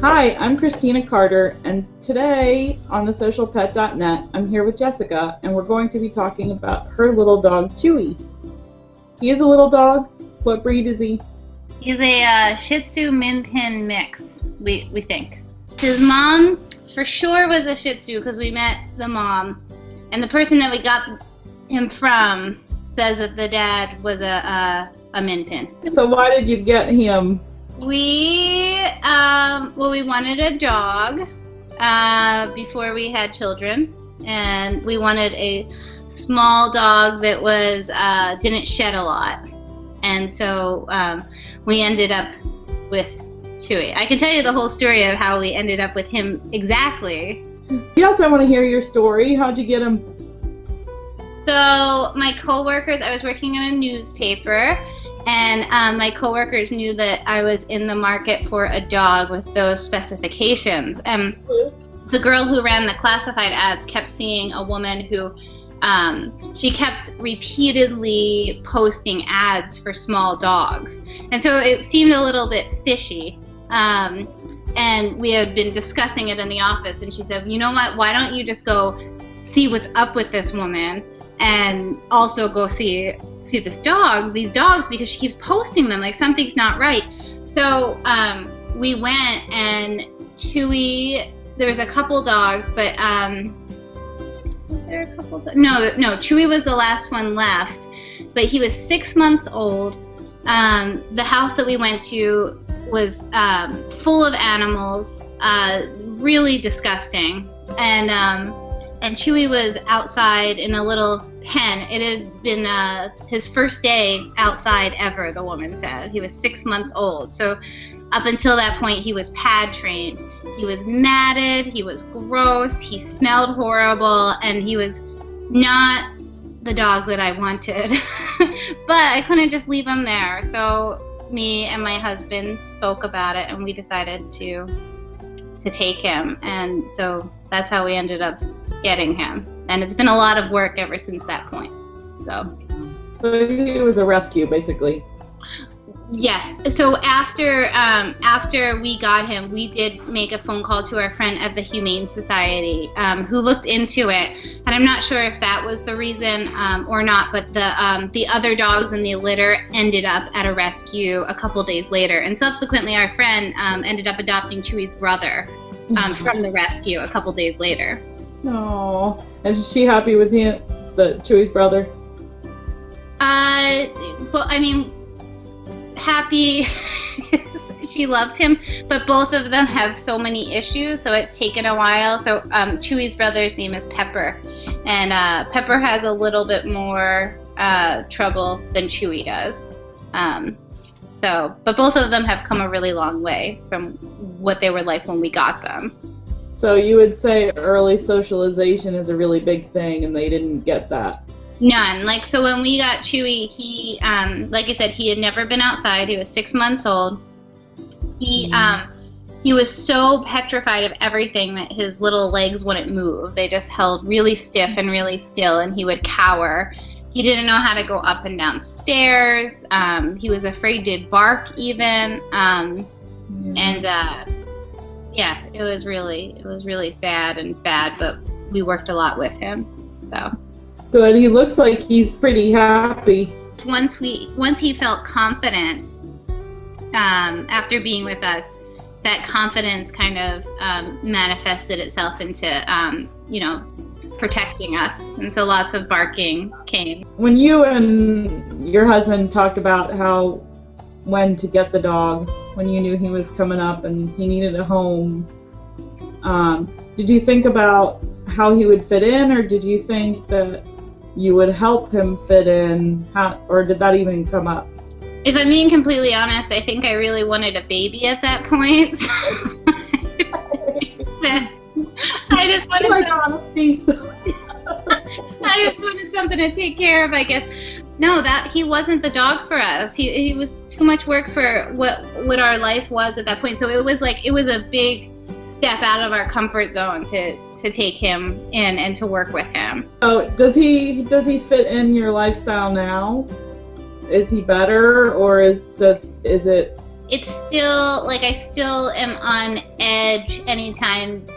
Hi, I'm Christina Carter, and today on TheSocialPet.net, I'm here with Jessica, and we're going to be talking about her little dog, Chewy. He is a little dog. What breed is he? He's a Shih Tzu Min Pin mix, we think. His mom for sure was a Shih Tzu because we met the mom, and the person that we got him from says that the dad was a Min Pin. So why did you get him? We wanted a dog before we had children, and we wanted a small dog that was didn't shed a lot, and so we ended up with Chewy. I can tell you the whole story of how we ended up with him exactly. Yes, I want to hear your story. How'd you get him? So my coworkers, I was working in a newspaper, and my coworkers knew that I was in the market for a dog with those specifications. And the girl who ran the classified ads kept seeing a woman who she kept repeatedly posting ads for small dogs. And so it seemed a little bit fishy. And we had been discussing it in the office, and she said, you know what, why don't you just go see what's up with this woman and also go see these dogs, because she keeps posting them, like something's not right. So we went, and Chewy, there was a couple dogs, but was there a couple dogs? No, Chewy was the last one left, but he was 6 months old. The house that we went to was full of animals, really disgusting, and Chewy was outside in a little pen. It had been his first day outside ever, the woman said. He was 6 months old. So up until that point, he was pad trained. He was matted, he was gross, he smelled horrible, and he was not the dog that I wanted. But I couldn't just leave him there. So me and my husband spoke about it, and we decided to take him. And so that's how we ended up getting him, and it's been a lot of work ever since that point. So it was a rescue, basically. Yes. So after we got him, we did make a phone call to our friend at the Humane Society, who looked into it, and I'm not sure if that was the reason or not, but the other dogs in the litter ended up at a rescue a couple days later, and subsequently our friend ended up adopting Chewy's brother from the rescue a couple days later. Oh, and is she happy with him, Chewy's brother? Well, I mean, happy. She loves him, but both of them have so many issues, so it's taken a while. So Chewy's brother's name is Pepper, and Pepper has a little bit more trouble than Chewy does. But both of them have come a really long way from what they were like when we got them. So you would say early socialization is a really big thing, and they didn't get that? None. Like, so when we got Chewy, he, like I said, he had never been outside. He was 6 months old. He was so petrified of everything that his little legs wouldn't move. They just held really stiff and really still, and he would cower. He didn't know how to go up and down stairs. He was afraid to bark even. Yeah, it was really sad and bad, but we worked a lot with him. So good. He looks like he's pretty happy. Once he felt confident after being with us, that confidence kind of manifested itself into protecting us, and so lots of barking came. When you and your husband talked about when to get the dog, when you knew he was coming up and he needed a home, did you think about how he would fit in, or did you think that you would help him fit in, or did that even come up? If I'm being completely honest, I think I really wanted a baby at that point. I just wanted honesty. I just wanted something to take care of, I guess. No, that he wasn't the dog for us. He was too much work for what our life was at that point. So it was a big step out of our comfort zone to take him in and to work with him. So does he fit in your lifestyle now? Is he better, or is it it's still like I still am on edge anytime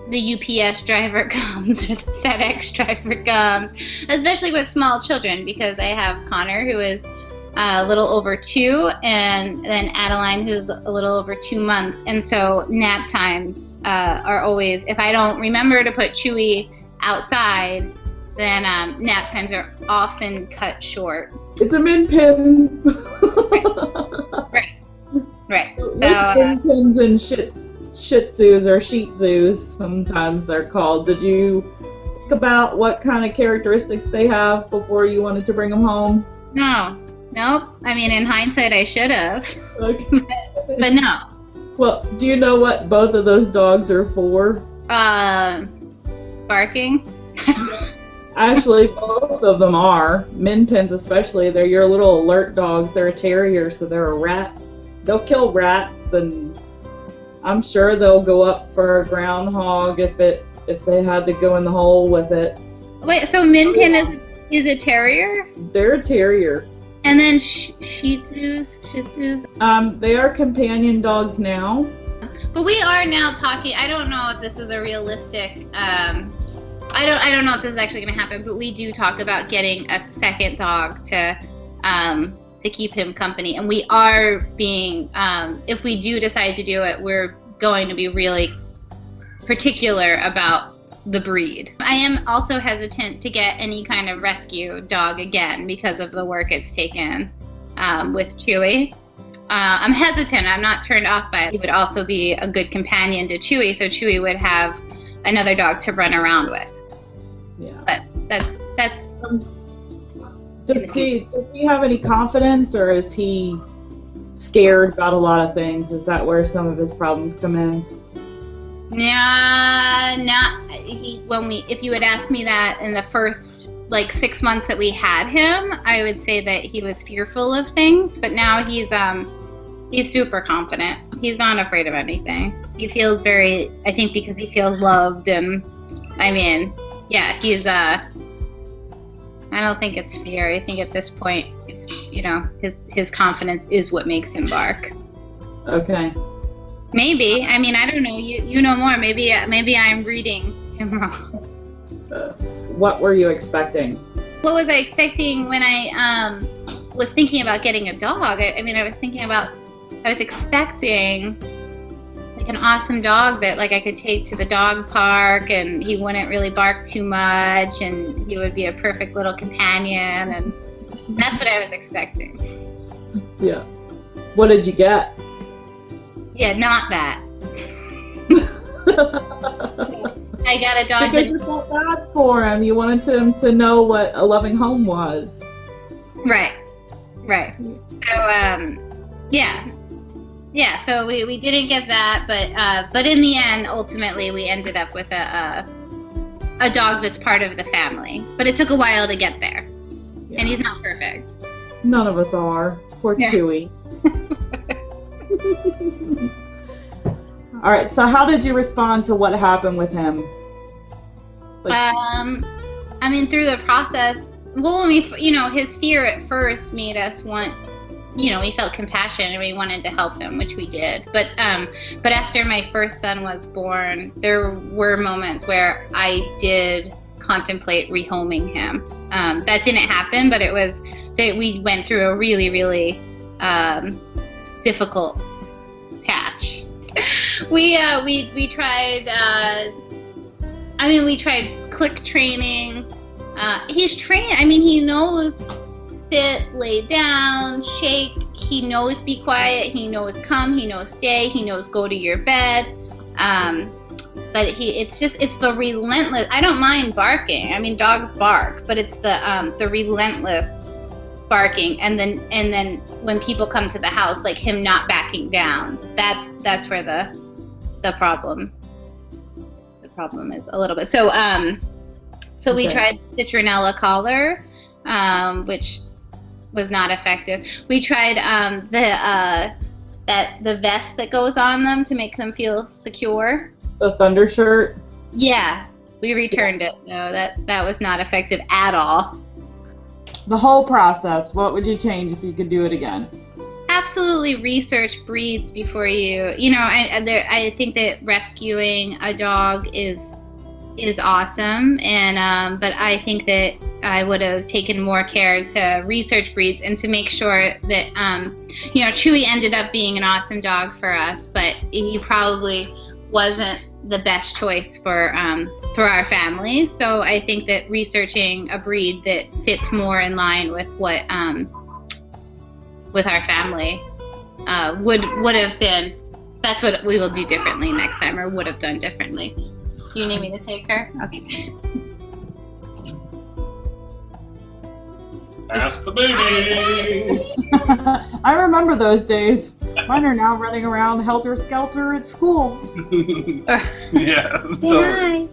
the UPS driver comes or the FedEx driver comes, especially with small children, because I have Connor, who is a little over 2, and then Adeline, who's a little over 2 months. And so nap times are always, if I don't remember to put Chewy outside, then nap times are often cut short. It's a min pin. Right. So, min pins and Shih Tzus or Shih Tzus, sometimes they're called. Did you think about what kind of characteristics they have before you wanted to bring them home? Nope. I mean, in hindsight, I should have. Okay. But no. Well, do you know what both of those dogs are for? Barking. Actually, both of them are. Min pins especially. They're your little alert dogs. They're a terrier, so they're a rat. They'll kill rats, and I'm sure they'll go up for a groundhog if they had to go in the hole with it. Wait, so Min Pin is a terrier? They're a terrier. And then Shih Tzus? They are companion dogs now. But we are now talking, I don't know if this is a realistic, I don't know if this is actually going to happen, but we do talk about getting a second dog to keep him company. And we are being, if we do decide to do it, we're going to be really particular about the breed. I am also hesitant to get any kind of rescue dog again because of the work it's taken with Chewy. I'm hesitant. I'm not turned off by it. He would also be a good companion to Chewy, so Chewy would have another dog to run around with. Yeah. But that's. Does he have any confidence, or is he scared about a lot of things? Is that where some of his problems come in? Yeah, if you had asked me that in the first 6 months that we had him, I would say that he was fearful of things, but now he's super confident. He's not afraid of anything. He feels I think because he feels loved, and I mean, yeah, he's I don't think it's fear. I think at this point it's, his confidence is what makes him bark. Okay. Maybe. I mean, I don't know. You know more. Maybe I'm reading him wrong. What were you expecting? What was I expecting when I was thinking about getting a dog? I was expecting an awesome dog that I could take to the dog park, and he wouldn't really bark too much, and he would be a perfect little companion, and that's what I was expecting. Yeah. What did you get? Yeah, not that. I got a dog because you felt bad for him. You wanted him to know what a loving home was. Right. So, yeah. So we didn't get that, but in the end, ultimately, we ended up with a dog that's part of the family. But it took a while to get there, and he's not perfect. None of us are. Poor Chewy. All right, so how did you respond to what happened with him? Through the process, well, his fear at first made us want, we felt compassion and we wanted to help him, which we did. But after my first son was born, there were moments where I did contemplate rehoming him. That didn't happen, but we went through a really, really difficult patch. We tried. We tried click training. He's trained. He knows sit, lay down, shake. He knows be quiet. He knows come. He knows stay. He knows go to your bed. But it's the relentless. I don't mind barking. Dogs bark, but it's the relentless barking, and then when people come to the house, him not backing down, that's where the problem is a little bit. So we tried citronella collar, which was not effective. We tried the vest that goes on them to make them feel secure. The thunder shirt. Yeah, we returned it. No, that was not effective at all. The whole process, what would you change if you could do it again? absolutely research breeds before you. I think that rescuing a dog is awesome, and but I think that I would have taken more care to research breeds and to make sure that Chewy ended up being an awesome dog for us, but he probably wasn't the best choice for our family. So I think that researching a breed that fits more in line with what with our family would have been. That's what we will do differently next time, or would have done differently. Do you need me to take her? Okay. That's the baby. I remember those days. Mine are now running around helter-skelter at school. Yeah. Hi.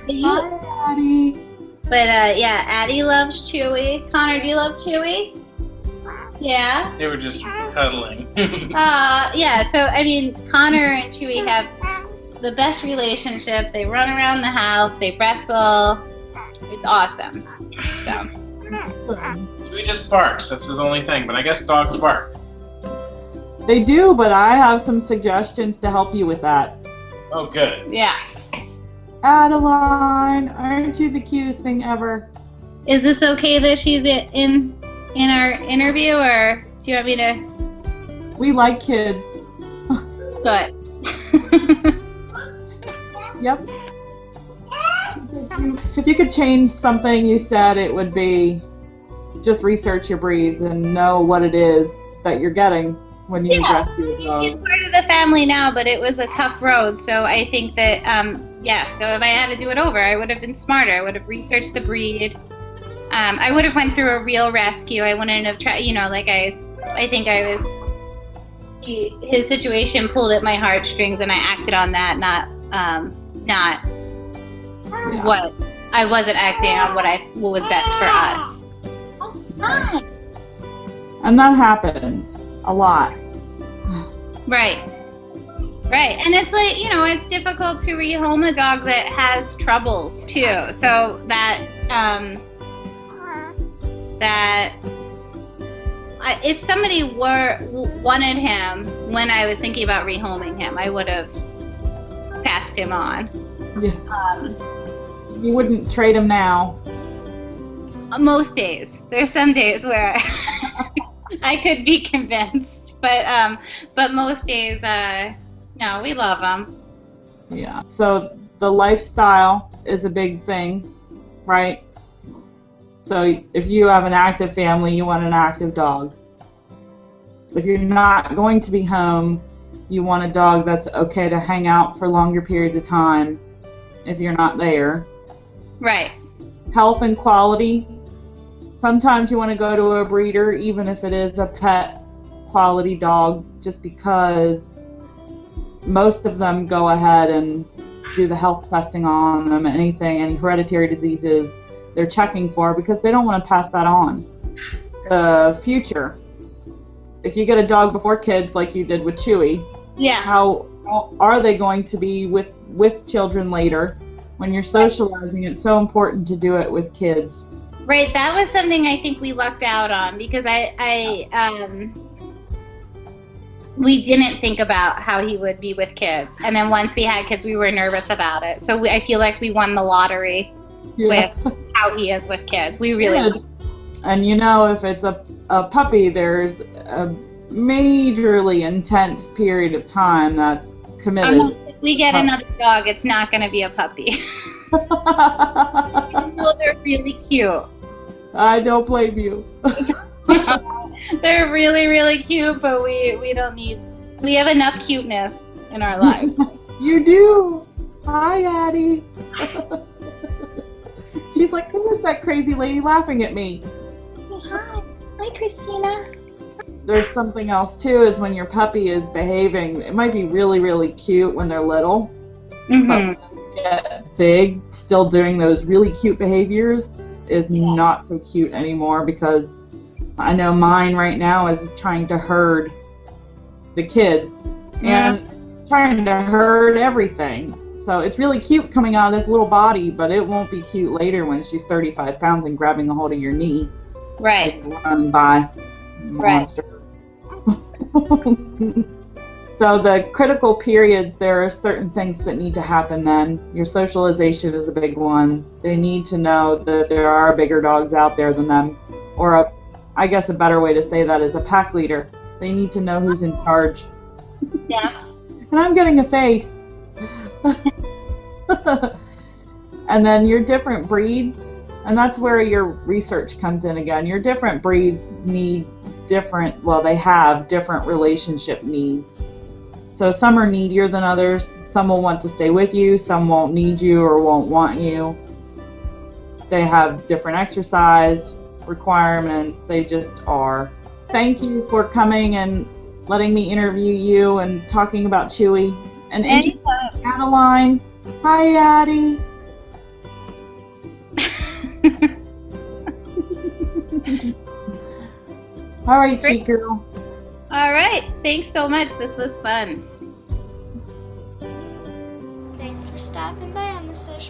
Hi, Addie. But yeah, Addie loves Chewy. Connor, do you love Chewy? Yeah. They were just cuddling. Yeah. So I mean, Connor and Chewy have the best relationship. They run around the house. They wrestle. It's awesome. So. Chewy just barks. That's his only thing. But I guess dogs bark. They do, but I have some suggestions to help you with that. Oh, good. Yeah. Adeline, aren't you the cutest thing ever? Is this okay that she's in our interview, or do you want me to? We like kids. Good. Yep. If you could change something you said, it would be just research your breeds and know what it is that you're getting when you rescue a dog. He's part of the family now, but it was a tough road. So I think that, so if I had to do it over, I would have been smarter. I would have researched the breed. I would have went through a real rescue. I wouldn't have tried, I think I was, his situation pulled at my heartstrings, and I acted on that, not what, I wasn't acting on what was best for us. Hi. And that happens a lot. Right. And it's like, it's difficult to rehome a dog that has troubles too. So if somebody wanted him when I was thinking about rehoming him, I would have passed him on. Yeah. You wouldn't trade him now. Most days. There's some days where I could be convinced, but most days, no, we love them. Yeah. So the lifestyle is a big thing, right? So if you have an active family, you want an active dog. If you're not going to be home, you want a dog that's okay to hang out for longer periods of time if you're not there. Right. Health and quality. Sometimes you want to go to a breeder, even if it is a pet quality dog, just because most of them go ahead and do the health testing on them, any hereditary diseases they're checking for, because they don't want to pass that on. The future. If you get a dog before kids like you did with Chewy, how are they going to be with children later? When you're socializing, it's so important to do it with kids. Right, that was something I think we lucked out on, because we didn't think about how he would be with kids, and then once we had kids, we were nervous about it. So I feel like we won the lottery with how he is with kids. We really did. And if it's a puppy, there's a majorly intense period of time that's committed. If we get another dog, it's not going to be a puppy. Even though they're really cute. I don't blame you. They're really, really cute, but we have enough cuteness in our lives. You do. Hi, Addie. She's like, who is that crazy lady laughing at me? Hi. Hi, Christina. There's something else too, is when your puppy is behaving. It might be really, really cute when they're little, but when they get big, still doing those really cute behaviors is not so cute anymore, because I know mine right now is trying to herd the kids and trying to herd everything. So it's really cute coming out of this little body, but it won't be cute later when she's 35 pounds and grabbing a hold of your knee. Right. Like run by monster. Right. So the critical periods, there are certain things that need to happen then. Your socialization is a big one. They need to know that there are bigger dogs out there than them. Or I guess a better way to say that is a pack leader. They need to know who's in charge. Yeah. And I'm getting a face. And then your different breeds, and that's where your research comes in again. Your different breeds need different, well, they have different relationship needs. So some are needier than others. Some will want to stay with you, some won't need you or won't want you. They have different exercise requirements. They just are. Thank you for coming and letting me interview you and talking about Chewy. And Adeline. Hi, Addie. All right, sweet girl. All right. Thanks so much. This was fun. Thanks for stopping by on the social